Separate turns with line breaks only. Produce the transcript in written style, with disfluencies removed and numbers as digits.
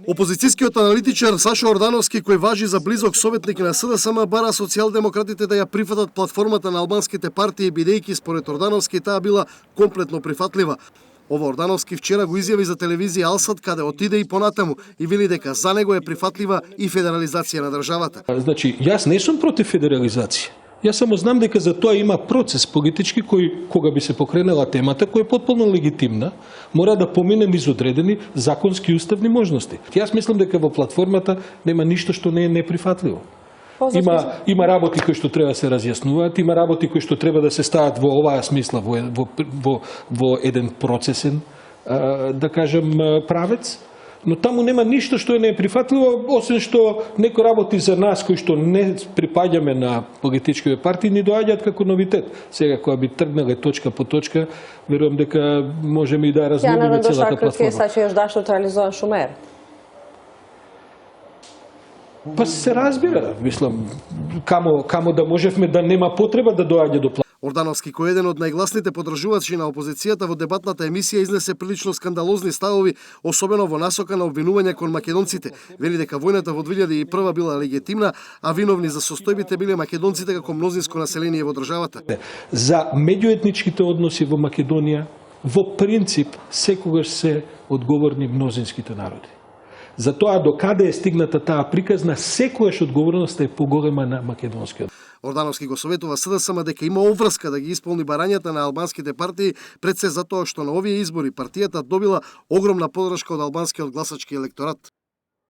Опозицијскиот аналитичар Сашо Ордановски, кој важи за близок советник на СДСМ, бара социјалдемократите да ја прифатат платформата на албанските партии, бидејќи според Ордановски таа била комплетно прифатлива. Ова Ордановски вчера го изјави за телевизија Алсат, каде отиде и понатаму и вели дека за него е прифатлива и федерализација на државата.
Значи, јас не сум против федерализација. Јас само знам дека за тоа има процес политички кој, кога би се покренала темата, која е потполно легитимна, мора да помине низ одредени законски и уставни можности. Јас мислам дека во платформата нема ништо што не е неприфатливо. Има работи кои што треба да се разјаснуваат, има работи кои што треба да се стават во оваа смисла, во еден процесен, да кажем, правец. Но таму нема ништо што е неприфатливо, освен што некои работи за нас кои што не припаѓаме на политичките партии ни доаѓаат како новитет. Сега кога би тргнале точка по точка, верувам дека можеме и да разгледаме целата платформа.
Ја че још даш неутрализован Шумер.
Па се разбира, мислам, камо да можевме да нема потреба да доаѓа до платформа.
Ордановски, кој е еден од најгласните поддржувачи на опозицијата во дебатната емисија, изнесе прилично скандалозни ставови, особено во насока на обвинување кон македонците. Вели дека војната во 2001 била легитимна, а виновни за состојбите биле македонците како мнозинско население во државата.
За меѓуетничките односи во Македонија, во принцип, секогаш се одговорни мнозинските народи. За тоа докаде е стигната таа приказна, секогаш одговорноста е поголема на македонскиот.
Ордановски го советува СДСМ дека има обврска да ги исполни барањата на албанските партии, пред се затоа што на овие избори партијата добила огромна поддршка од албанскиот гласачки електорат.